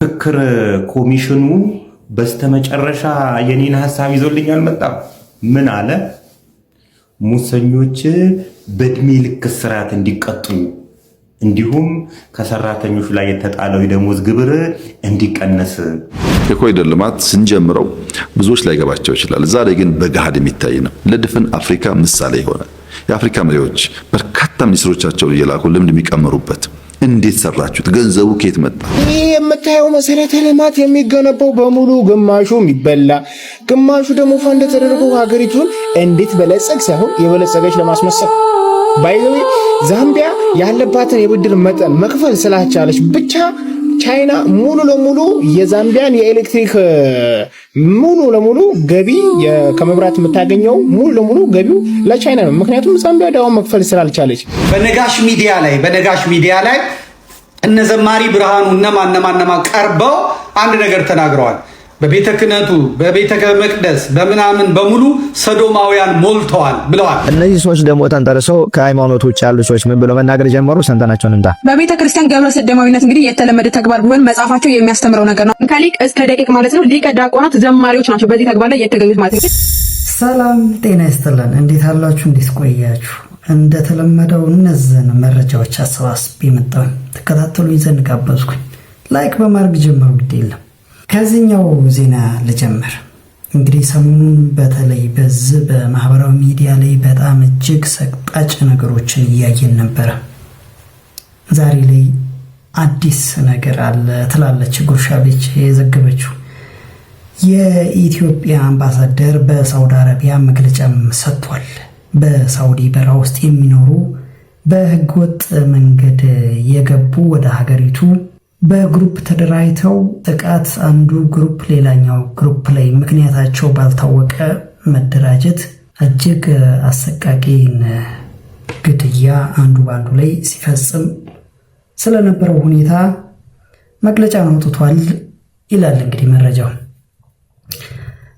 ምክክር ኮሚሽኑ በስተመጨረሻ የኔን ሐሳብ ይዞልኝ አልመጣም። ምን አለ? ሙሰኞች በእድሜ ልክ እስራት እንዲቀጡ እንዲሁም ከሰራተኞች ላይ የተጣለው የደሞዝ ግብር እንዲቀነስ። የኮሪደር ልማት ስንጀምረው ብዙዎች ላይ ገባቸው ይችላል። ዛሬ ግን በገሃድ የሚታይ ነው። ለድፍን አፍሪካ ምሳሌ የሆነ የአፍሪካ መሪዎች በርካታ ሚኒስትሮቻቸውን እየላኩ ልምድ የሚቀመሩበት እንዴት ሰራችሁት? ገንዘቡ ከየት መጣ? ይህ የምታየው መሰረተ ልማት የሚገነባው በሙሉ ግማሹ የሚበላ ግማሹ ደግሞ ፈንድ ተደርጎ ሀገሪቱን እንዴት በለጸግ ሳይሆን የበለጸገች ለማስመሰል ባይዘዌ ዛምቢያ ያለባትን የብድር መጠን መክፈል ስላልቻለች ብቻ ቻይና ሙሉ ለሙሉ የዛምቢያን የኤሌክትሪክ ሙሉ ለሙሉ ገቢ ከመብራት የምታገኘው ሙሉ ለሙሉ ገቢው ለቻይና ነው። ምክንያቱም ዛምቢያ ዳውን መክፈል ስላልቻለች። በነጋሽ ሚዲያ ላይ እነ ዘማሪ ብርሃኑ እነማ ቀርበው አንድ ነገር ተናግረዋል። በቤተ ክህነቱ በቤተ መቅደስ በምናምን በሙሉ ሰዶማውያን ሞልተዋል ብለዋል። እነዚህ ሰዎች ደግሞ ተንተርሰው ከሃይማኖት ውጭ ያሉ ሰዎች ምን ብለው መናገር ጀመሩ? ሰንተናቸውን እንዳ በቤተ ክርስቲያን ገብረ ሰዶማዊነት እንግዲህ የተለመደ ተግባር ቢሆን መጽሐፋቸው የሚያስተምረው ነገር ነው። ከሊቅ እስከ ደቂቅ ማለት ነው። ሊቀ ዲያቆናት ዘማሪዎች ናቸው በዚህ ተግባር ላይ የተገኙት ማለት ነው። ሰላም ጤና ይስጥልን። እንዴት አላችሁ? እንዴት ቆያችሁ? እንደተለመደው እነዚህን መረጃዎች አሰባስቤ መጣሁ። ተከታተሉኝ ዘንድ ጋበዝኩኝ። ላይክ በማድረግ ጀምሩ። ግድ የለም ከዚህኛው ዜና ልጀምር። እንግዲህ ሰሞኑን በተለይ በዚህ በማህበራዊ ሚዲያ ላይ በጣም እጅግ ሰቅጣጭ ነገሮችን እያየን ነበረ። ዛሬ ላይ አዲስ ነገር አለ ትላለች ጉርሻ ቤች የዘገበችው። የኢትዮጵያ አምባሳደር በሳውዲ አረቢያ መግለጫም ሰጥቷል። በሳውዲ በረሃ ውስጥ የሚኖሩ በህገወጥ መንገድ የገቡ ወደ ሀገሪቱ በግሩፕ ተደራጅተው ጥቃት አንዱ ግሩፕ ሌላኛው ግሩፕ ላይ ምክንያታቸው ባልታወቀ መደራጀት እጅግ አሰቃቂን ግድያ አንዱ ባንዱ ላይ ሲፈጽም ስለነበረው ሁኔታ መግለጫ አውጥቷል ይላል። እንግዲህ መረጃው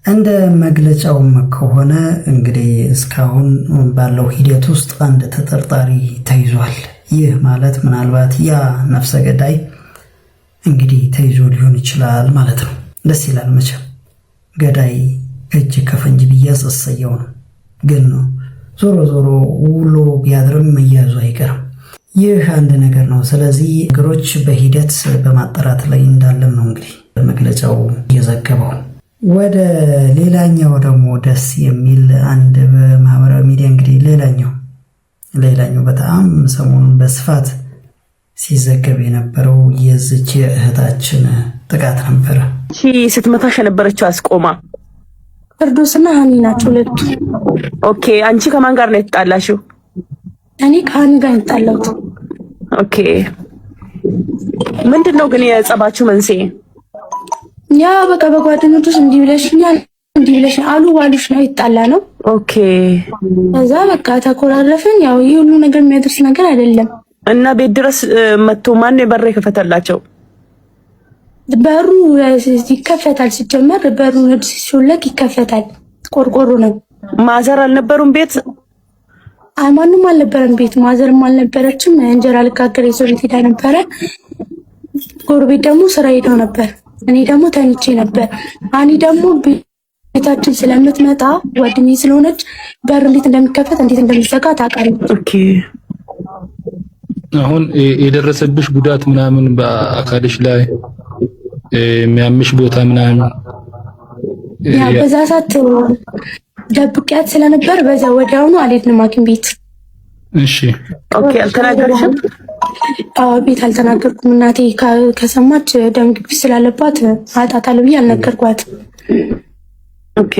እንደ መግለጫውም ከሆነ እንግዲህ እስካሁን ባለው ሂደት ውስጥ አንድ ተጠርጣሪ ተይዟል። ይህ ማለት ምናልባት ያ ነፍሰ ገዳይ እንግዲህ ተይዞ ሊሆን ይችላል ማለት ነው። ደስ ይላል መቼም ገዳይ እጅ ከፈንጅ ቢያዝ እሰየው ነው። ግን ነው ዞሮ ዞሮ ውሎ ቢያድርም መያዙ አይቀርም። ይህ አንድ ነገር ነው። ስለዚህ ነገሮች በሂደት በማጣራት ላይ እንዳለም ነው እንግዲህ መግለጫው እየዘገበው። ወደ ሌላኛው ደግሞ ደስ የሚል አንድ በማህበራዊ ሚዲያ እንግዲህ ሌላኛው በጣም ሰሞኑን በስፋት ሲዘገብ የነበረው የዚች እህታችን ጥቃት ነበረ። ስትመታሽ የነበረችው አስቆማ ፍርዶስና ሃኒ ናቸው ሁለቱ። ኦኬ፣ አንቺ ከማን ጋር ነው የተጣላሽው? እኔ ከሃኒ ጋር የተጣላሁት። ኦኬ፣ ምንድነው ግን የጸባችሁ መንስኤ? ያ በቃ በጓደኞችሽ እንዲህ ብለሽኛል እንዲህ ብለሽ አሉ ባሉሽ ነው የተጣላ ነው። ኦኬ፣ ከዛ በቃ ተኮራረፍን። ያው ይሄ ሁሉ ነገር የሚያደርስ ነገር አይደለም። እና ቤት ድረስ መጥቶ ማን ነው በር የከፈተላቸው? በሩ ይከፈታል። ሲጀመር በሩ ሲሾለክ ይከፈታል። ቆርቆሮ ነው። ማዘር አልነበሩም ቤት? ማንም አልነበረም ቤት። ማዘርም አልነበረችም። እንጀራ ልጋገር የሰው ቤት ሄዳ ነበረ። ጎረቤት ደግሞ ስራ ሄደው ነበር። እኔ ደግሞ ተኝቼ ነበር። አኒ ደግሞ ቤታችን ስለምትመጣ ጓደኛዬ ስለሆነች በር እንዴት እንደሚከፈት እንዴት እንደሚዘጋ ታውቃለች። ኦኬ፣ አሁን የደረሰብሽ ጉዳት ምናምን በአካልሽ ላይ የሚያምሽ ቦታ ምናምን ያ በዛ ሰዓት ደብቂያት ስለነበር በዛ ወዲያውኑ አልሄድንም ሐኪም ቤት። እሺ፣ ኦኬ። አልተናገርሽም? አዎ፣ ቤት አልተናገርኩም። እናቴ ከሰማች ደም ግፊት ስላለባት አጣጣለሁ ብዬ አልነገርኳት። ኦኬ።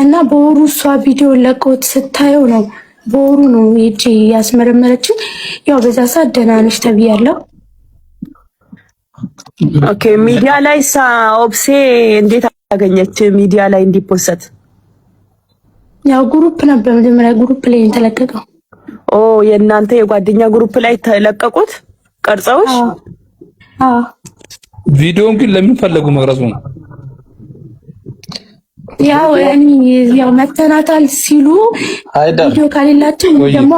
እና በወሩ እሷ ቪዲዮ ለቆት ስታየው ነው በወሩ ነው እቺ ያስመረመረችን። ያው በዛ ሰዓት ደህና ነሽ ተብያለሁ። ኦኬ። ሚዲያ ላይ ኦብሴ እንዴት አገኘች ሚዲያ ላይ እንዲፖሰት? ያው ግሩፕ ነበር መጀመሪያ ግሩፕ ላይ ተለቀቀው። ኦ የእናንተ የጓደኛ ግሩፕ ላይ ተለቀቁት ቀርጸውሽ? አዎ። ቪዲዮን ግን ለምን ፈለጉ መቅረጹ ነው? ያው መተናታል ሲሉ ቪዲዮ ካሌላችሁ ደግሞ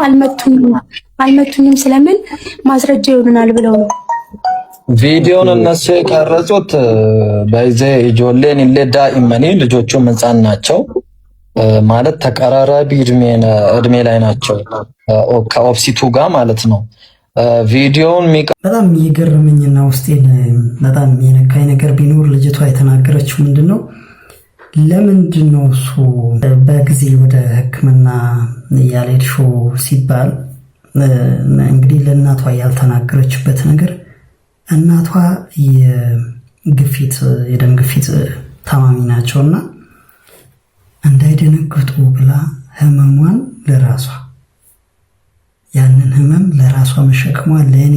አልመቱኝም ስለምን ማስረጃ ይሆናል ብለው ነው። ቪዲዮን እነሱ የቀረጹት በይዘ ጆሌን ለዳ ኢመኒ ልጆቹም ሕፃን ናቸው ማለት ተቀራራቢ እድሜ ላይ ናቸው ከኦፕሲቱ ጋር ማለት ነው። ቪዲዮውን በጣም የገረመኝና ውስጤን በጣም የነካኝ ነገር ቢኖር ልጅቷ የተናገረችው ምንድነው ለምንድነው እሱ በጊዜ ወደ ሕክምና ያልሄድሽው ሲባል እንግዲህ ለእናቷ ያልተናገረችበት ነገር እናቷ የደም ግፊት ታማሚ ናቸውና እንዳይደነግጡ ብላ ህመሟን ለራሷ ያንን ህመም ለራሷ መሸከሟ ለኔ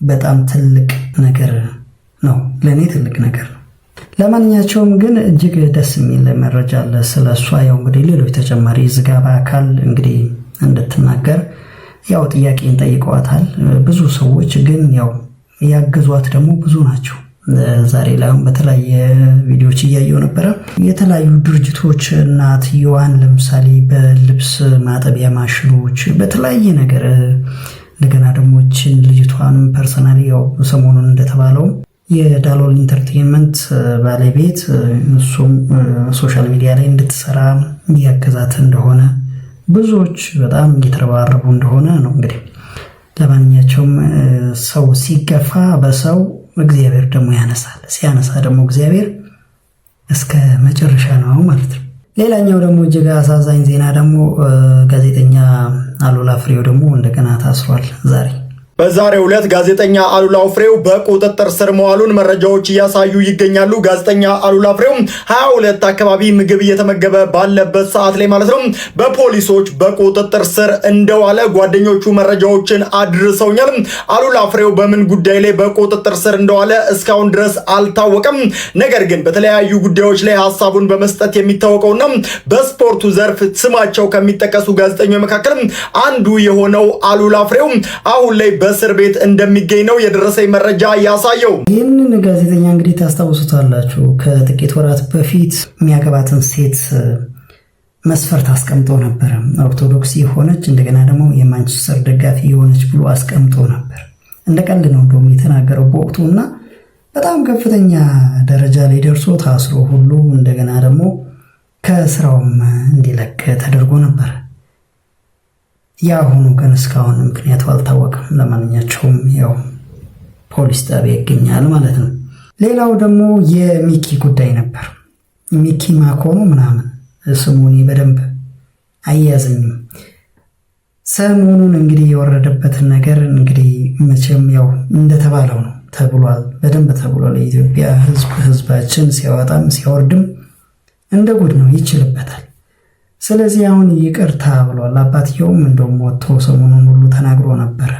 በጣም ትልቅ ነገር ነው። ለኔ ትልቅ ነገር ነው። ለማንኛቸውም ግን እጅግ ደስ የሚል መረጃ አለ ስለሷ። ያው እንግዲህ ሌሎች ተጨማሪ ዝጋባ አካል እንግዲህ እንድትናገር ያው ጥያቄን ጠይቀዋታል ብዙ ሰዎች። ግን ያው ያገዟት ደግሞ ብዙ ናቸው። ዛሬ ላይ በተለያየ ቪዲዮዎች እያየው ነበረ። የተለያዩ ድርጅቶች እናትየዋን ለምሳሌ በልብስ ማጠቢያ ማሽኖች በተለያየ ነገር እንደገና ደግሞ ልጅቷን ፐርሰናሊ ያው ሰሞኑን እንደተባለው የዳሎል ኢንተርቴይንመንት ባለቤት እሱም ሶሻል ሚዲያ ላይ እንድትሰራ እያገዛት እንደሆነ ብዙዎች በጣም እየተረባረቡ እንደሆነ ነው። እንግዲህ ለማንኛቸውም ሰው ሲገፋ በሰው እግዚአብሔር ደግሞ ያነሳል። ሲያነሳ ደግሞ እግዚአብሔር እስከ መጨረሻ ነው ማለት ነው። ሌላኛው ደግሞ እጅግ አሳዛኝ ዜና ደግሞ ጋዜጠኛ አሉላ ፍሬው ደግሞ እንደገና ታስሯል ዛሬ። በዛሬው ዕለት ጋዜጠኛ አሉላ ፍሬው በቁጥጥር ስር መዋሉን መረጃዎች እያሳዩ ይገኛሉ። ጋዜጠኛ አሉላ ፍሬው 22 አካባቢ ምግብ እየተመገበ ባለበት ሰዓት ላይ ማለት ነው በፖሊሶች በቁጥጥር ስር እንደዋለ ጓደኞቹ መረጃዎችን አድርሰውኛል። አሉላ ፍሬው በምን ጉዳይ ላይ በቁጥጥር ስር እንደዋለ እስካሁን ድረስ አልታወቀም። ነገር ግን በተለያዩ ጉዳዮች ላይ ሐሳቡን በመስጠት የሚታወቀውና በስፖርቱ ዘርፍ ስማቸው ከሚጠቀሱ ጋዜጠኞች መካከል አንዱ የሆነው አሉላ ፍሬው አሁን ላይ በእስር ቤት እንደሚገኝ ነው የደረሰኝ መረጃ ያሳየው። ይህንን ጋዜጠኛ እንግዲህ ታስታውሱታላችሁ። ከጥቂት ወራት በፊት የሚያገባትን ሴት መስፈርት አስቀምጦ ነበረ። ኦርቶዶክስ የሆነች እንደገና ደግሞ የማንቸስተር ደጋፊ የሆነች ብሎ አስቀምጦ ነበር። እንደ ቀልድ ነው እንደውም የተናገረው በወቅቱ እና በጣም ከፍተኛ ደረጃ ላይ ደርሶ ታስሮ ሁሉ እንደገና ደግሞ ከስራውም እንዲለቅ ተደርጎ ነበር። ያሁኑ ግን እስካሁን ምክንያቱ አልታወቀም። ለማንኛቸውም ያው ፖሊስ ጣቢያ ይገኛል ማለት ነው። ሌላው ደግሞ የሚኪ ጉዳይ ነበር። ሚኪ ማኮኖ ምናምን ስሙን በደንብ አያዘኝም። ሰሞኑን እንግዲህ የወረደበትን ነገር እንግዲህ መቼም ያው እንደተባለው ነው ተብሏል። በደንብ ተብሏል። የኢትዮጵያ ህዝባችን ሲያወጣም ሲያወርድም እንደ ጉድ ነው፣ ይችልበታል። ስለዚህ አሁን ይቅርታ ብሏል። አባትየውም እንደውም ወጥቶ ሰሞኑን ሁሉ ተናግሮ ነበረ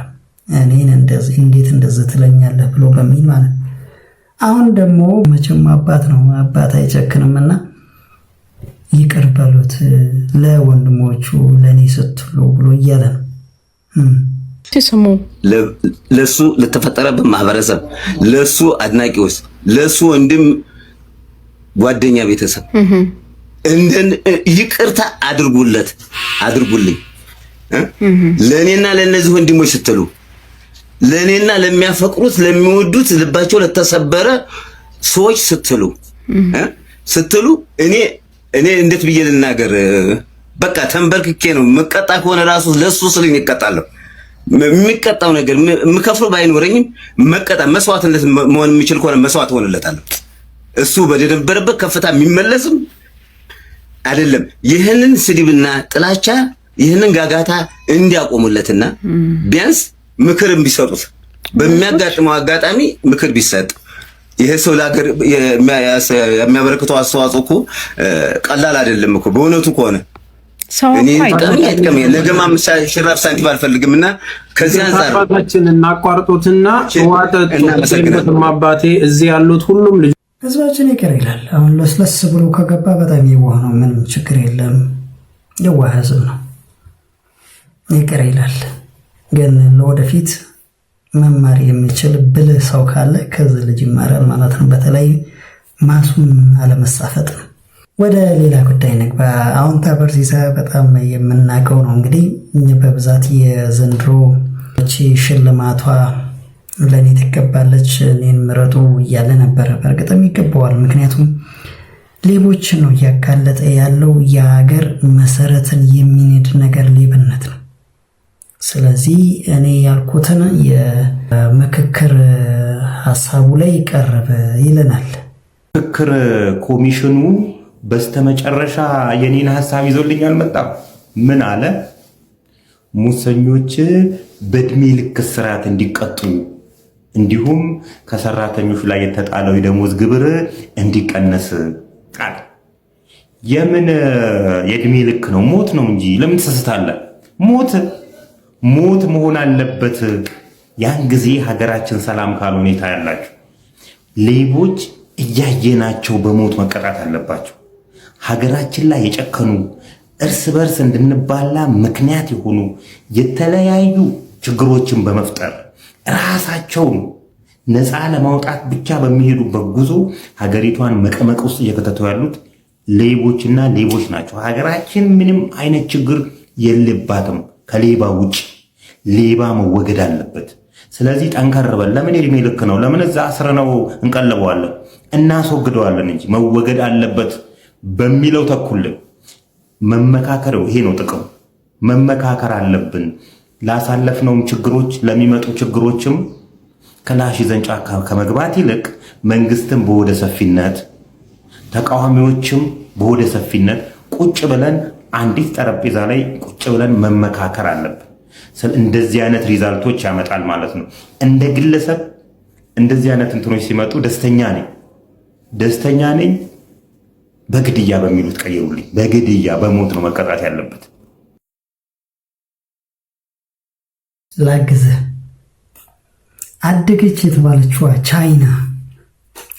እኔን እንዴት እንደዚህ ትለኛለህ ብሎ በሚል ማለት ነው። አሁን ደግሞ መቼም አባት ነው፣ አባት አይጨክንምና ይቅር በሉት ለወንድሞቹ ለእኔ ስትሉ ብሎ እያለ ነው። ስሙ ለሱ ለተፈጠረበት ማህበረሰብ፣ ለሱ አድናቂዎች፣ ለሱ ወንድም ጓደኛ ቤተሰብ ይቅርታ አድርጉልኝ። ለኔና ለነዚህ ወንድሞች ስትሉ ለኔና ለሚያፈቅሩት ለሚወዱት ልባቸው ለተሰበረ ሰዎች ስትሉ እኔ እንዴት ብዬ ልናገር? በቃ ተንበርክኬ ነው መቀጣ ከሆነ ራሱ ለሱ ስለኝ ይቀጣለሁ። የሚቀጣው ነገር የምከፍለው ባይኖረኝም መቀጣ መስዋዕትነት መሆን የሚችል ከሆነ መስዋዕት ሆነለታለሁ። እሱ በደነበረበት ከፍታ የሚመለስም አይደለም። ይህንን ስድብና ጥላቻ ይህንን ጋጋታ እንዲያቆሙለትና ቢያንስ ምክርም ቢሰጡት በሚያጋጥመው አጋጣሚ ምክር ቢሰጥ ይሄ ሰው ለሀገር የሚያበረክተው አስተዋጽኦ እኮ ቀላል አይደለም እኮ በእውነቱ ከሆነ እኔ ታውቃለህ ለገማ ሽራፍ ሳንቲም አልፈልግምና ከዚህ አንፃር አባታችን እናቋርጦትና ወጣት ማባቴ እዚህ ያሉት ሁሉም ህዝባችን ይቅር ይላል። አሁን ለስለስ ብሎ ከገባ በጣም የዋህ ነው። ምንም ችግር የለም። የዋህ ህዝብ ነው፣ ይቅር ይላል። ግን ለወደፊት መማር የሚችል ብልህ ሰው ካለ ከዚህ ልጅ ይማራል ማለት ነው። በተለይ ማሱን አለመሳፈጥ ነው። ወደ ሌላ ጉዳይ ንግባ። አሁን ታበርሲሳ በጣም የምናውቀው ነው። እንግዲህ በብዛት የዘንድሮ ሽልማቷ ለእኔ ትገባለች፣ እኔን ምረጡ እያለ ነበረ። በእርግጥም ይገባዋል። ምክንያቱም ሌቦችን ነው እያጋለጠ ያለው። የሀገር መሰረትን የሚንድ ነገር ሌብነት ነው። ስለዚህ እኔ ያልኩትን የምክክር ሀሳቡ ላይ ቀርብ ይለናል። ምክክር ኮሚሽኑ በስተመጨረሻ የኔን ሀሳብ ይዞልኝ አልመጣም። ምን አለ? ሙሰኞች በእድሜ ልክ እስራት እንዲቀጡ እንዲሁም ከሰራተኞች ላይ የተጣለው የደሞዝ ግብር እንዲቀነስ ቃል። የምን የእድሜ ልክ ነው? ሞት ነው እንጂ ለምን ትሰስታለህ? ሞት መሆን አለበት። ያን ጊዜ ሀገራችን ሰላም ካልሆነ ታያላችሁ። ሌቦች እያየናቸው በሞት መቀጣት አለባቸው። ሀገራችን ላይ የጨከኑ እርስ በርስ እንድንባላ ምክንያት የሆኑ የተለያዩ ችግሮችን በመፍጠር ራሳቸውን ነፃ ለማውጣት ብቻ በሚሄዱበት ጉዞ ሀገሪቷን መቀመቅ ውስጥ እየከተቱ ያሉት ሌቦችና ሌቦች ናቸው። ሀገራችን ምንም አይነት ችግር የለባትም ከሌባ ውጭ። ሌባ መወገድ አለበት። ስለዚህ ጠንከር በል። ለምን የእድሜ ልክ ነው? ለምን እዛ አስረነው እንቀልበዋለን? እናስወግደዋለን እንጂ መወገድ አለበት በሚለው ተኩልን መመካከር። ይሄ ነው ጥቅም። መመካከር አለብን። ላሳለፍነውም ችግሮች ለሚመጡ ችግሮችም ክላሽ ይዘን ጫካ ከመግባት ይልቅ መንግስትም በወደ ሰፊነት ተቃዋሚዎችም በወደ ሰፊነት ቁጭ ብለን አንዲት ጠረጴዛ ላይ ቁጭ ብለን መመካከር አለብን። እንደዚህ አይነት ሪዛልቶች ያመጣል ማለት ነው። እንደ ግለሰብ እንደዚህ አይነት እንትኖች ሲመጡ ደስተኛ ነኝ። በግድያ በሚሉት ቀይሩልኝ። በግድያ በሞት ነው መቀጣት ያለበት። ላግዘ አደገች የተባለችዋ ቻይና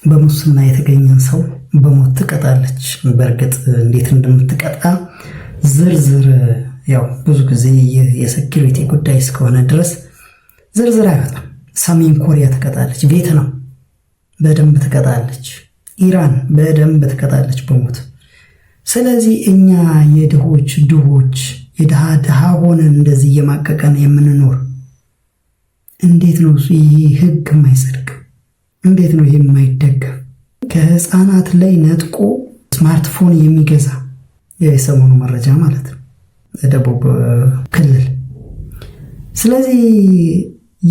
በሙስና የተገኘን ሰው በሞት ትቀጣለች። በእርግጥ እንዴት እንደምትቀጣ ዝርዝር ያው ብዙ ጊዜ የሴኩሪቲ ጉዳይ እስከሆነ ድረስ ዝርዝር አይወጣም። ሰሜን ኮሪያ ትቀጣለች፣ ቪየትናም በደንብ ትቀጣለች፣ ኢራን በደንብ ትቀጣለች በሞት። ስለዚህ እኛ የድሆች የድሃ ሆነን እንደዚህ እየማቀቀን የምንኖር እንዴት ነው ይህ ህግ የማይጸድቅ? እንዴት ነው ይህ የማይደገም? ከህፃናት ላይ ነጥቆ ስማርትፎን የሚገዛ የሰሞኑ መረጃ ማለት ነው ደቡብ ክልል። ስለዚህ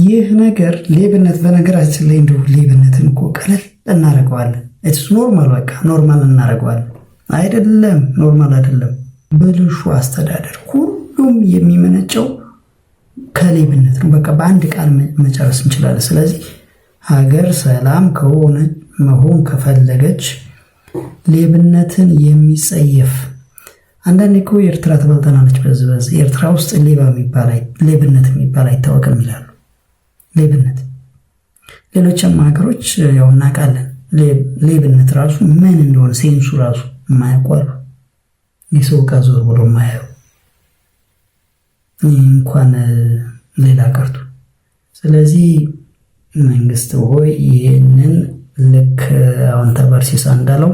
ይህ ነገር ሌብነት፣ በነገራችን ላይ እንደው ሌብነትን እኮ ቀለል እናደርገዋለን። እሱ ኖርማል፣ በቃ ኖርማል እናደርገዋለን። አይደለም ኖርማል አይደለም፣ ብልሹ አስተዳደር። ሁሉም የሚመነጨው ከሌብነት ነው። በቃ በአንድ ቃል መጨረስ እንችላለን። ስለዚህ ሀገር ሰላም ከሆነ መሆን ከፈለገች ሌብነትን የሚጸየፍ አንዳንዴ እኮ ኤርትራ ትበልጠናለች። በዚህ ኤርትራ ውስጥ ሌብነት የሚባል አይታወቅም ይላሉ። ሌብነት ሌሎችም ሀገሮች ያው እናውቃለን። ሌብነት ራሱ ምን እንደሆነ ሴንሱ ራሱ የማያውቋሉ። የሰው ዕቃ ዞር ብሎ የማያዩ እንኳን ሌላ ቀርቶ። ስለዚህ መንግስት ሆይ ይህንን ልክ አሁን ተበርሲሳ እንዳለው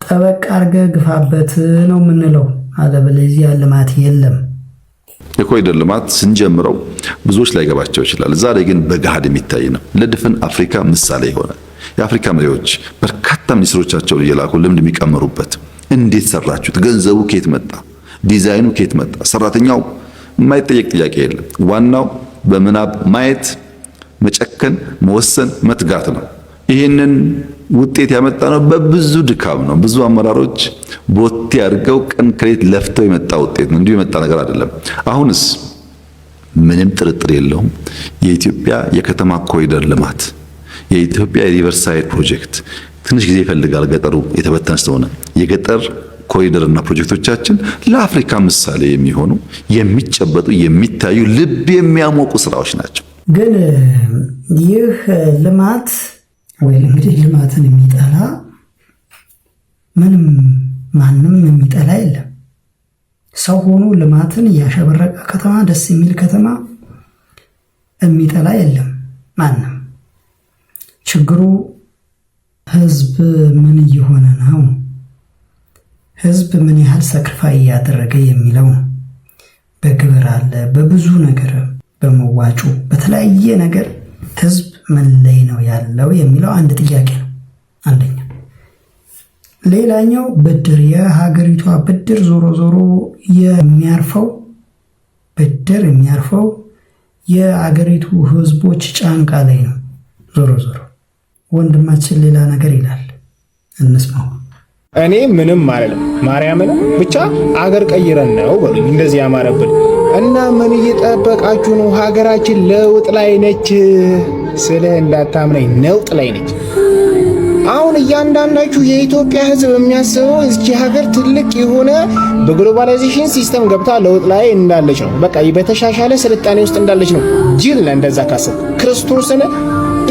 ጠበቅ አድርገህ ግፋበት ነው የምንለው። አለበለዚያ ልማት የለም። የኮሪደር ልማት ስንጀምረው ብዙዎች ላይገባቸው ይችላል። ዛሬ ግን በገሃድ የሚታይ ነው። ለድፍን አፍሪካ ምሳሌ የሆነ የአፍሪካ መሪዎች በርካታ ሚኒስትሮቻቸውን እየላኩ ልምድ የሚቀመሩበት እንዴት ሰራችሁት? ገንዘቡ ከየት መጣ? ዲዛይኑ ከየት መጣ? ሰራተኛው የማይጠየቅ ጥያቄ የለም። ዋናው በምናብ ማየት፣ መጨከን፣ መወሰን፣ መትጋት ነው። ይህንን ውጤት ያመጣ ነው በብዙ ድካም ነው። ብዙ አመራሮች ቦቴ አድርገው ቀን ከሌት ለፍተው የመጣ ውጤት ነው። እንዲሁ የመጣ ነገር አይደለም። አሁንስ ምንም ጥርጥር የለውም የኢትዮጵያ የከተማ ኮሪደር ልማት፣ የኢትዮጵያ የሪቨርሳይድ ፕሮጀክት ትንሽ ጊዜ ይፈልጋል። ገጠሩ የተበተነ ስለሆነ የገጠር ኮሪደርና ፕሮጀክቶቻችን ለአፍሪካ ምሳሌ የሚሆኑ የሚጨበጡ፣ የሚታዩ፣ ልብ የሚያሞቁ ስራዎች ናቸው። ግን ይህ ልማት ወይ እንግዲህ ልማትን የሚጠላ ማንም የሚጠላ የለም። ሰው ሆኖ ልማትን ያሸበረቀ ከተማ፣ ደስ የሚል ከተማ የሚጠላ የለም ማንም። ችግሩ ህዝብ ምን እየሆነ ነው፣ ህዝብ ምን ያህል ሰክሪፋይ እያደረገ የሚለው ነው። በግብር አለ፣ በብዙ ነገር፣ በመዋጮ በተለያየ ነገር ህዝብ ምን ላይ ነው ያለው የሚለው አንድ ጥያቄ ነው። አንደኛ። ሌላኛው ብድር፣ የሀገሪቷ ብድር ዞሮ ዞሮ የሚያርፈው የአገሪቱ ህዝቦች ጫንቃ ላይ ነው። ዞሮ ዞሮ ወንድማችን ሌላ ነገር ይላል፣ እንስማው። እኔ ምንም አይደለም፣ ማርያምን ብቻ አገር ቀይረን ነው በሉኝ። እንደዚህ ያማረብን እና ምን እየጠበቃችሁ ነው? ሀገራችን ለውጥ ላይ ነች። ስልህ እንዳታምነኝ ነውጥ ላይ ነች። አሁን እያንዳንዳችሁ የኢትዮጵያ ህዝብ የሚያስበው እዚህ ሀገር ትልቅ የሆነ በግሎባላይዜሽን ሲስተም ገብታ ለውጥ ላይ እንዳለች ነው። በቃ በተሻሻለ ስልጣኔ ውስጥ እንዳለች ነው። ጅል ነህ እንደዛ ካሰብክ። ክርስቶስን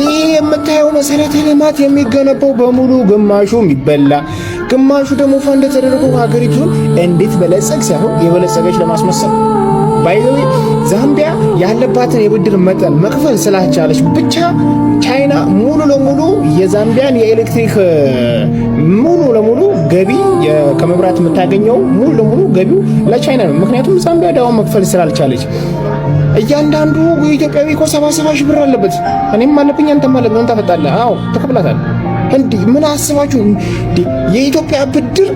ይህ የምታየው መሰረተ ልማት የሚገነባው በሙሉ ግማሹ የሚበላ ግማሹ ደግሞ ፈንድ ተደርጎ ሀገሪቱን እንዴት በለጸግ ሳይሆን የበለጸገች ለማስመሰል። ባይዘዌ ዛምቢያ ያለባትን የብድር መጠን መክፈል ስላልቻለች ብቻ ቻይና ሙሉ ለሙሉ የዛምቢያን የኤሌክትሪክ ሙሉ ለሙሉ ገቢ ከመብራት የምታገኘው ሙሉ ለሙሉ ገቢው ለቻይና ነው። ምክንያቱም ዛምቢያ ዳውን መክፈል ስላልቻለች። እያንዳንዱ ኢትዮጵያዊ እኮ 70 ሺህ ብር አለበት። እኔም አለብኝ፣ አንተም አለብህ። ምን ታፈጣለህ? አዎ ተከፍላታል። እንዴ ምን አስባችሁ? የኢትዮጵያ ብድር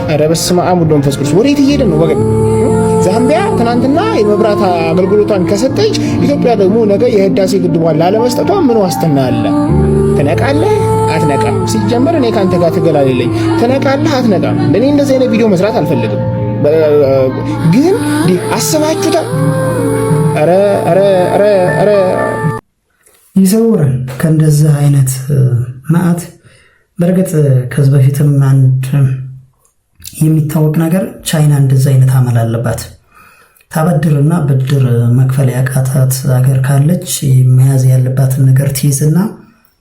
ኧረ በስመ አብ ወወልድ ወመንፈስ ቅዱስ ወዴት እየሄደ ነው ወገን? ዛምቢያ ትናንትና የመብራት አገልግሎቷን ከሰጠች ኢትዮጵያ ደግሞ ነገ የህዳሴ ግድቧን ላለመስጠቷ ምን ዋስትና አለ? ትነቃለህ አትነቃም? ሲጀመር እኔ ካንተ ጋር ትገላለኝ። ትነቃለህ አትነቃም? እኔ እንደዚህ አይነት ቪዲዮ መስራት አልፈልግም። ግን አስባችሁታል? ኧረ ይሰውረን ከእንደዚህ አይነት መዓት። በእርግጥ ከዚህ በፊትም አንድ የሚታወቅ ነገር ቻይና እንደዚህ አይነት አመል አለባት። ታበድርና ብድር መክፈል ያቃታት ሀገር ካለች መያዝ ያለባትን ነገር ትይዝና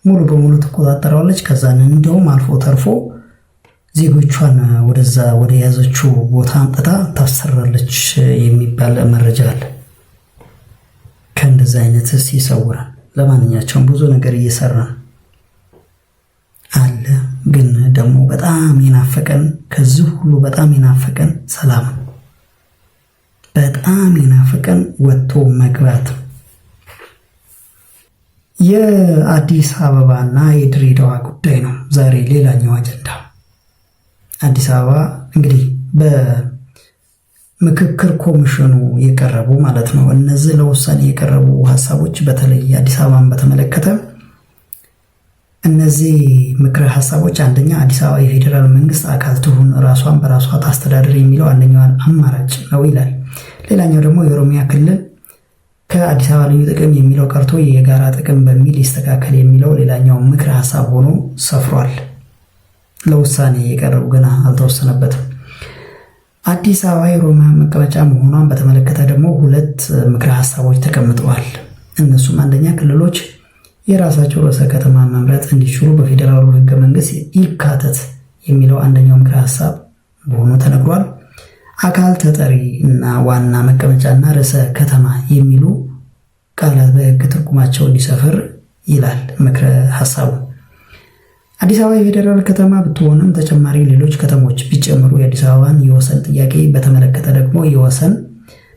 ሙሉ በሙሉ ትቆጣጠረዋለች። ከዛን እንደውም አልፎ ተርፎ ዜጎቿን ወደዛ ወደ ያዘችው ቦታ አምጥታ ታሰራለች የሚባል መረጃ አለ። ከእንደዚህ አይነት ይሰውራል። ለማንኛቸውም ብዙ ነገር እየሰራን አለ። ግን ደግሞ በጣም የናፈቀን ከዚህ ሁሉ በጣም የናፈቀን ሰላም፣ በጣም የናፈቀን ወጥቶ መግባት። የአዲስ አበባና የድሬዳዋ ጉዳይ ነው ዛሬ ሌላኛው አጀንዳ። አዲስ አበባ እንግዲህ በምክክር ኮሚሽኑ የቀረቡ ማለት ነው እነዚህ ለውሳኔ የቀረቡ ሀሳቦች በተለይ አዲስ አበባን በተመለከተ እነዚህ ምክረ ሀሳቦች አንደኛ አዲስ አበባ የፌዴራል መንግስት አካል ትሁን፣ ራሷን በራሷ ታስተዳድር የሚለው አንደኛው አማራጭ ነው ይላል። ሌላኛው ደግሞ የኦሮሚያ ክልል ከአዲስ አበባ ልዩ ጥቅም የሚለው ቀርቶ የጋራ ጥቅም በሚል ይስተካከል የሚለው ሌላኛው ምክረ ሀሳብ ሆኖ ሰፍሯል። ለውሳኔ የቀረቡ ገና አልተወሰነበትም። አዲስ አበባ የኦሮሚያ መቀመጫ መሆኗን በተመለከተ ደግሞ ሁለት ምክረ ሀሳቦች ተቀምጠዋል። እነሱም አንደኛ ክልሎች የራሳቸው ርዕሰ ከተማ መምረጥ እንዲችሉ በፌዴራሉ ህገ መንግስት ይካተት የሚለው አንደኛው ምክረ ሀሳብ በሆኑ ተነግሯል። አካል ተጠሪ እና ዋና መቀመጫና ርዕሰ ከተማ የሚሉ ቃላት በህግ ትርጉማቸው እንዲሰፍር ይላል ምክረ ሀሳቡ። አዲስ አበባ የፌዴራል ከተማ ብትሆንም ተጨማሪ ሌሎች ከተሞች ቢጨምሩ የአዲስ አበባን የወሰን ጥያቄ በተመለከተ ደግሞ የወሰን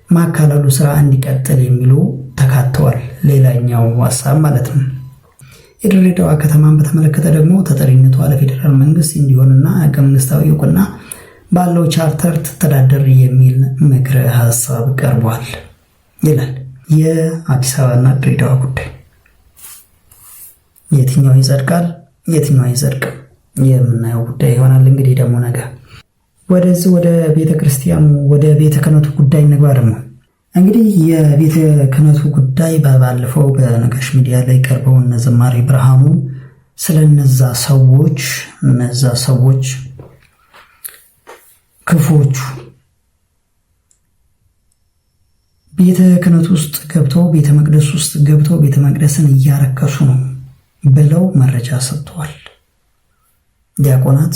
ማካለሉ ስራ እንዲቀጥል የሚሉ ተካተዋል። ሌላኛው ሀሳብ ማለት ነው። የድሬዳዋ ከተማን በተመለከተ ደግሞ ተጠሪነቷ ለፌዴራል መንግስት እንዲሆንና ህገ መንግስታዊ እውቅና ባለው ቻርተር ትተዳደር የሚል ምክረ ሀሳብ ቀርቧል ይላል። የአዲስ አበባና ድሬዳዋ ጉዳይ የትኛው ይጸድቃል የትኛው አይጸድቅም የምናየው ጉዳይ ይሆናል። እንግዲህ ደግሞ ነገር ወደዚህ ወደ ቤተ ክርስቲያኑ ወደ ቤተ ክህነቱ ጉዳይ እንግባ። ደግሞ እንግዲህ የቤተ ክህነቱ ጉዳይ ባለፈው በነጋሽ ሚዲያ ላይ ቀርበው እነ ዘማሪ ብርሃኑ ስለነዛ ሰዎች ክፉዎቹ ቤተ ክህነት ውስጥ ገብተው ቤተ መቅደስ ውስጥ ገብተው ቤተ መቅደስን እያረከሱ ነው ብለው መረጃ ሰጥተዋል። ዲያቆናት፣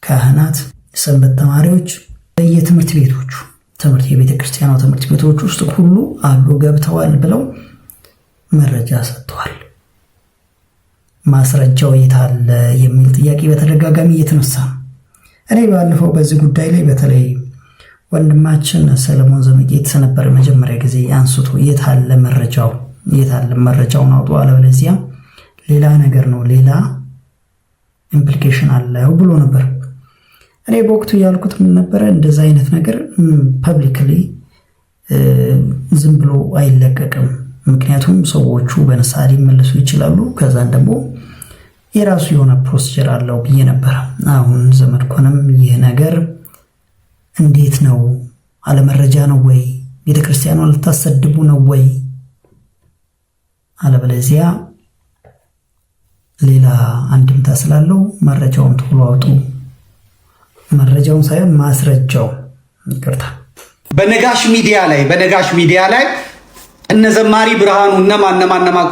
ካህናት፣ ሰንበት ተማሪዎች በየትምህርት ቤቶቹ የቤተ ክርስቲያኗ ትምህርት ቤቶች ውስጥ ሁሉ አሉ ገብተዋል ብለው መረጃ ሰጥተዋል። ማስረጃው የታለ የሚል ጥያቄ በተደጋጋሚ እየተነሳ ነው። እኔ ባለፈው በዚህ ጉዳይ ላይ በተለይ ወንድማችን ሰለሞን ዘመጌት ነበር መጀመሪያ ጊዜ አንስቶ የታለ መረጃው የታለ መረጃውን አውጡ፣ አለበለዚያ ሌላ ነገር ነው፣ ሌላ ኢምፕሊኬሽን አለው ብሎ ነበር። እኔ በወቅቱ ያልኩት ምን ነበረ? እንደዛ አይነት ነገር ፐብሊክሊ ዝም ብሎ አይለቀቅም። ምክንያቱም ሰዎቹ በንስሐ ሊመለሱ ይችላሉ። ከዛን ደግሞ የራሱ የሆነ ፕሮሲጀር አለው ብዬ ነበር። አሁን ዘመድኩንም ይህ ነገር እንዴት ነው? አለመረጃ ነው ወይ? ቤተክርስቲያኗ ልታሰድቡ ነው ወይ? አለበለዚያ ሌላ አንድምታ ስላለው መረጃውን ቶሎ አውጡ። መረጃውን ሳይሆን ማስረጃው፣ ይቅርታ። በነጋሽ ሚዲያ ላይ እነ ዘማሪ ብርሃኑ እነማ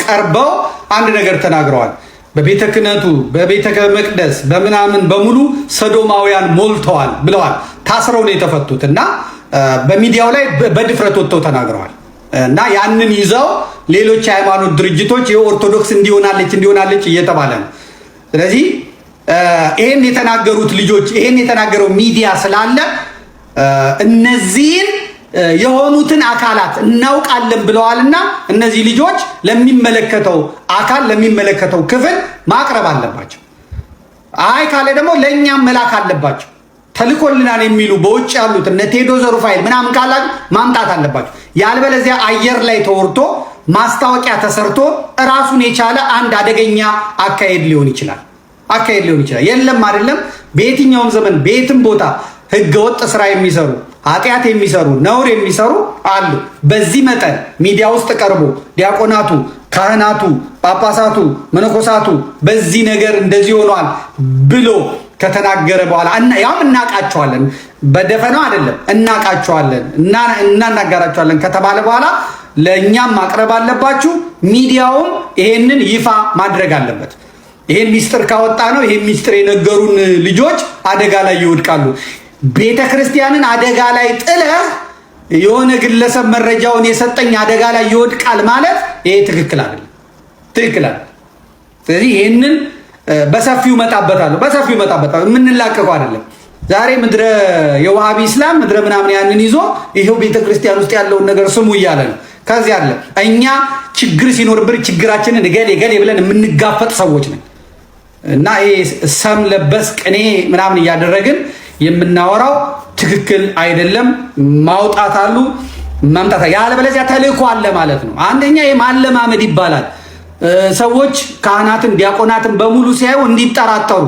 ቀርበው አንድ ነገር ተናግረዋል። በቤተ ክህነቱ በቤተ መቅደስ በምናምን በሙሉ ሰዶማውያን ሞልተዋል ብለዋል። ታስረው ነው የተፈቱት እና በሚዲያው ላይ በድፍረት ወጥተው ተናግረዋል። እና ያንን ይዘው ሌሎች ሃይማኖት ድርጅቶች የኦርቶዶክስ እንዲሆናለች እየተባለ ነው። ስለዚህ ይሄን የተናገሩት ልጆች ይሄን የተናገረው ሚዲያ ስላለ እነዚህን የሆኑትን አካላት እናውቃለን ብለዋልና እነዚህ ልጆች ለሚመለከተው አካል ለሚመለከተው ክፍል ማቅረብ አለባቸው። አይ ካለ ደግሞ ለእኛም መላክ አለባቸው። ተልኮልናል የሚሉ በውጭ ያሉት እነ ቴዶ ዘሩፋይል ምናምን ካላሉ ማምጣት አለባቸው። ያልበለዚያ አየር ላይ ተወርቶ ማስታወቂያ ተሰርቶ ራሱን የቻለ አንድ አደገኛ አካሄድ ሊሆን ይችላል። የለም አይደለም። በየትኛውም ዘመን በየትም ቦታ ህገወጥ ስራ የሚሰሩ ኃጢአት የሚሰሩ ነውር የሚሰሩ አሉ። በዚህ መጠን ሚዲያ ውስጥ ቀርቦ ዲያቆናቱ፣ ካህናቱ፣ ጳጳሳቱ፣ መነኮሳቱ በዚህ ነገር እንደዚህ ሆኗል ብሎ ከተናገረ በኋላ ያም እናቃቸዋለን፣ በደፈናው አይደለም እናቃቸዋለን፣ እናናገራቸዋለን ከተባለ በኋላ ለእኛም ማቅረብ አለባችሁ። ሚዲያውም ይሄንን ይፋ ማድረግ አለበት። ይሄን ሚስጥር ካወጣ ነው ይሄን ሚስጥር የነገሩን ልጆች አደጋ ላይ ይወድቃሉ። ቤተ ክርስቲያንን አደጋ ላይ ጥለህ የሆነ ግለሰብ መረጃውን የሰጠኝ አደጋ ላይ ይወድቃል ማለት ይሄ ትክክል አይደለም። ስለዚህ ይሄንን በሰፊው መጣበታለሁ። የምንላቀቀው አይደለም። ዛሬ ምድረ የዋሃቢ እስላም ምድረ ምናምን ያንን ይዞ ይሄው ቤተ ክርስቲያን ውስጥ ያለውን ነገር ስሙ እያለ ነው። ከዚህ አለ እኛ ችግር ሲኖርብን ችግራችንን ገሌ ብለን የምንጋፈጥ ሰዎች ነን እና ይሄ ሰም ለበስ ቅኔ ምናምን እያደረግን የምናወራው ትክክል አይደለም። ማውጣት አሉ ማምጣት ያለበለዚያ ተልእኮ አለ ማለት ነው። አንደኛ የማለማመድ ይባላል። ሰዎች ካህናትን ዲያቆናትን በሙሉ ሲያዩ እንዲጠራጠሩ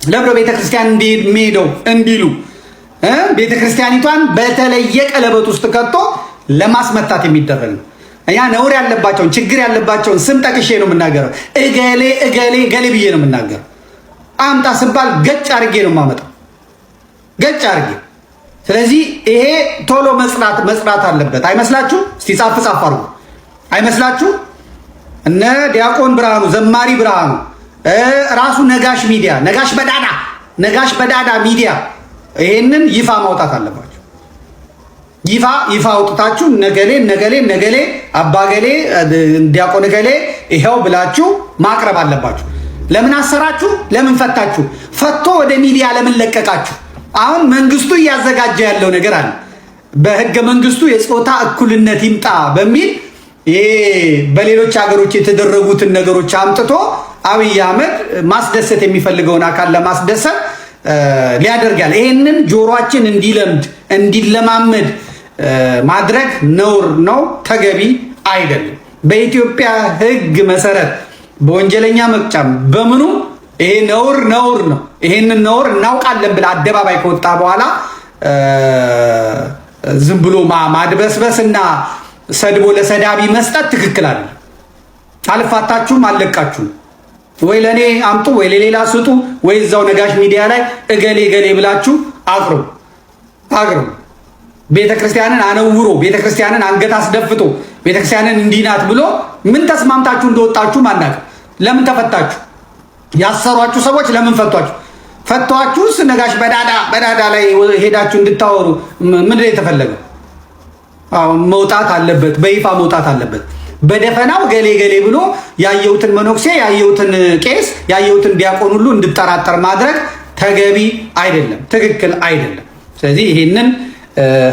ለብሮ ቤተክርስቲያን እንዲሄደው እንዲሉ ቤተክርስቲያኒቷን በተለየ ቀለበት ውስጥ ከቶ ለማስመታት የሚደረግ ነው። እኛ ነውር ያለባቸውን ችግር ያለባቸውን ስም ጠቅሼ ነው የምናገረው። እገሌ ብዬ ነው የምናገረው። አምጣ ስባል ገጭ አድርጌ ነው የማመጣው፣ ገጭ አድርጌ። ስለዚህ ይሄ ቶሎ መጽናት አለበት። አይመስላችሁ? እስቲ ጻፍ አድርጉ። አይመስላችሁ? እነ ዲያቆን ብርሃኑ፣ ዘማሪ ብርሃኑ፣ ራሱ ነጋሽ በዳዳ ሚዲያ ይሄንን ይፋ ማውጣት አለባቸው። ይፋ አውጥታችሁ ነገሌ አባገሌ ዲያቆን ገሌ ይሄው ብላችሁ ማቅረብ አለባችሁ። ለምን አሰራችሁ? ለምን ፈታችሁ? ፈቶ ወደ ሚዲያ ለምን ለቀቃችሁ? አሁን መንግስቱ እያዘጋጀ ያለው ነገር አለ። በህገ መንግስቱ የጾታ እኩልነት ይምጣ በሚል ይሄ በሌሎች ሀገሮች የተደረጉትን ነገሮች አምጥቶ አብይ አህመድ ማስደሰት የሚፈልገውን አካል ለማስደሰት ሊያደርጋል። ይሄንን ጆሮአችን እንዲለማመድ ማድረግ ነውር ነው፣ ተገቢ አይደለም። በኢትዮጵያ ህግ መሰረት በወንጀለኛ መቅጫም በምኑ ይሄ ነውር ነው። ይሄንን ነውር እናውቃለን ብለ አደባባይ ከወጣ በኋላ ዝም ብሎ ማድበስበስና ሰድቦ ለሰዳቢ መስጠት ትክክል አይደለም። አልፋታችሁም፣ አልለቃችሁም። ወይ ለኔ አምጡ ወይ ለሌላ ስጡ ወይ እዛው ነጋሽ ሚዲያ ላይ እገሌ ብላችሁ አቅርቡ። ቤተክርስቲያንን አነውሮ ቤተክርስቲያንን አንገት አስደፍቶ ቤተክርስቲያንን እንዲናት ብሎ ምን ተስማምታችሁ እንደወጣችሁ ማናቅ። ለምን ተፈታችሁ? ያሰሯችሁ ሰዎች ለምን ፈቷችሁ? ፈቷችሁስ ነጋሽ በዳዳ ላይ ሄዳችሁ እንድታወሩ ምንድን የተፈለገው? መውጣት አለበት፣ በይፋ መውጣት አለበት። በደፈናው ገሌ ብሎ ያየሁትን መነኩሴ ያየሁትን ቄስ ያየሁትን ዲያቆን ሁሉ እንድጠራጠር ማድረግ ተገቢ አይደለም፣ ትክክል አይደለም። ስለዚህ ይሄንን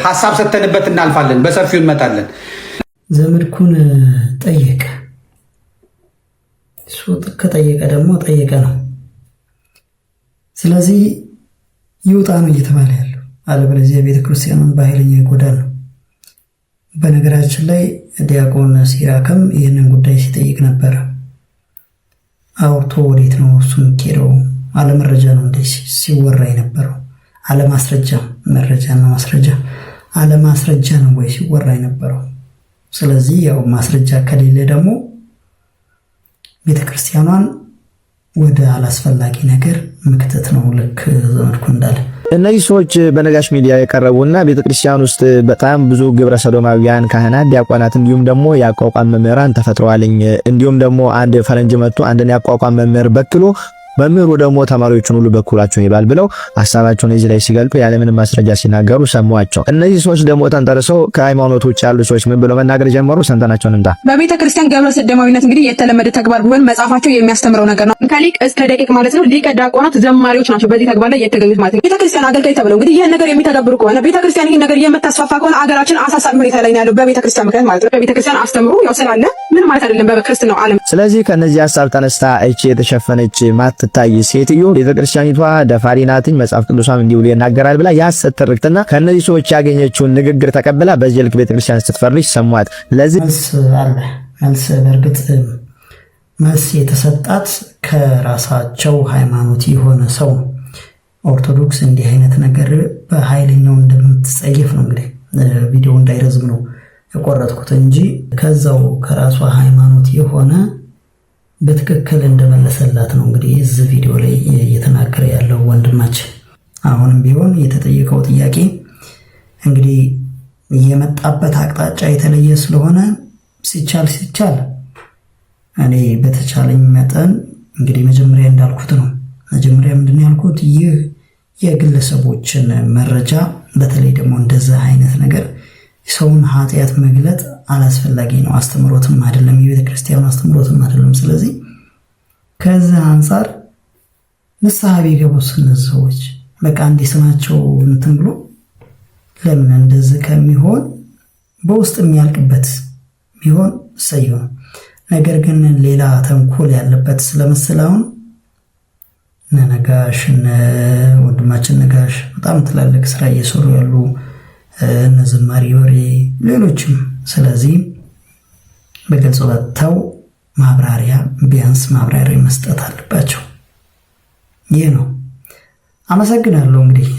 ሐሳብ ሰተንበት እናልፋለን፣ በሰፊው እንመጣለን። ዘመድኩን ጠየቀ። እሱ ከጠየቀ ደግሞ ጠየቀ ነው። ስለዚህ ይውጣ ነው እየተባለ ያለው። አለበለዚያ ቤተክርስቲያኑን በኃይለኛ ይጎዳል ነው። በነገራችን ላይ ዲያቆን ሲራክም ይህንን ጉዳይ ሲጠይቅ ነበረ። አውርቶ ወዴት ነው እሱ የሚሄደው? አለመረጃ ነው እንደ ሲወራ የነበረው አለማስረጃ፣ መረጃና ማስረጃ አለማስረጃ ነው ወይ ሲወራ የነበረው? ስለዚህ ያው ማስረጃ ከሌለ ደግሞ ቤተክርስቲያኗን ወደ አላስፈላጊ ነገር መክተት ነው። ልክ ዘመድኩ እንዳለ እነዚህ ሰዎች በነጋሽ ሚዲያ የቀረቡና ቤተክርስቲያን ውስጥ በጣም ብዙ ግብረ ሰዶማውያን ካህናት፣ ዲያቆናት እንዲሁም ደግሞ ያቋቋም መምህራን ተፈጥረዋልኝ። እንዲሁም ደግሞ አንድ ፈረንጅ መጥቶ አንድን ያቋቋም መምህር በክሎ መምህሩ ደግሞ ተማሪዎቹን ሁሉ በኩላቸው ይባል ብለው ሐሳባቸውን እዚህ ላይ ሲገልጡ ያለምንም ማስረጃ ሲናገሩ ሰማዋቸው። እነዚህ ሰዎች ደግሞ ተንተርሰው ከሃይማኖት ውጭ ያሉ ሰዎች ምን ብለው መናገር ጀመሩ? ሰንተናቸውን እንታ በቤተ ክርስቲያን ግብረ ሰዶማዊነት እንግዲህ የተለመደ ተግባር ቢሆን መጽሐፋቸው የሚያስተምረው ነገር ነው። ከሊቅ እስከ ደቂቅ ማለት ነው። ሊቀ ዲያቆናት ዘማሪዎች ናቸው በዚህ ተግባር ላይ የተገኙት ማለት ነው። ቤተ ክርስቲያን አገልጋይ ተብለው እንግዲህ ይህን ነገር የሚተገብሩ ከሆነ ቤተ ክርስቲያን ይህን ነገር የምታስፋፋ ከሆነ አገራችን አሳሳቢ ሁኔታ ላይ ነው ያለው በቤተ ክርስቲያን ምክንያት ማለት ነው። በቤተ ክርስቲያን አስተምሩ ያው ስላለ ምን ማለት አይደለም በክርስትናው ዓለም። ስለዚህ ከነዚህ ሐሳብ ተነስታ እቺ የተሸፈነች ማትታይ ሴትዮ ቤተክርስቲያኒቷ ደፋሪ ናትኝ መጽሐፍ ቅዱሳም እንዲሁ ይናገራል ብላ ያሰት ትርክትና ከነዚህ ሰዎች ያገኘችውን ንግግር ተቀብላ በዚህ ልክ ቤተክርስቲያን ስትፈርጅ ሰሟት። ለዚህ መልስ በእርግጥ መልስ የተሰጣት ከራሳቸው ሃይማኖት የሆነ ሰው ኦርቶዶክስ እንዲህ አይነት ነገር በኃይለኛው እንደምትጸየፍ ነው። እንግዲህ ቪዲዮ እንዳይረዝም ነው የቆረጥኩት እንጂ ከዛው ከራሷ ሃይማኖት የሆነ በትክክል እንደመለሰላት ነው እንግዲህ እዚህ ቪዲዮ ላይ እየተናገረ ያለው ወንድማችን። አሁንም ቢሆን የተጠየቀው ጥያቄ እንግዲህ የመጣበት አቅጣጫ የተለየ ስለሆነ ሲቻል እኔ በተቻለኝ መጠን እንግዲህ መጀመሪያ እንዳልኩት ነው። መጀመሪያ ምንድነው ያልኩት? ይህ የግለሰቦችን መረጃ በተለይ ደግሞ እንደዛ አይነት ነገር ሰውን ኃጢአት መግለጥ አላስፈላጊ ነው። አስተምሮትም አይደለም፣ የቤተ ክርስቲያኑ አስተምሮትም አይደለም። ስለዚህ ከዛ አንፃር ንስሐ ቢገቡስ እነዚህ ሰዎች በቃ እንዲስማቸው እንትን ብሎ ለምን እንደዚህ ከሚሆን በውስጥ የሚያልቅበት ቢሆን ሰየው። ነገር ግን ሌላ ተንኮል ያለበት ስለመሰለ አሁን ነጋሽ ወንድማችን ነጋሽ በጣም ትላልቅ ስራ እየሰሩ ያሉ እነ ዘማሪ ወሬ ሌሎችም። ስለዚህ በግልጽ ወጥተው ቢያንስ ማብራሪያ መስጠት አለባቸው። ይህ ነው። አመሰግናለሁ እንግዲህ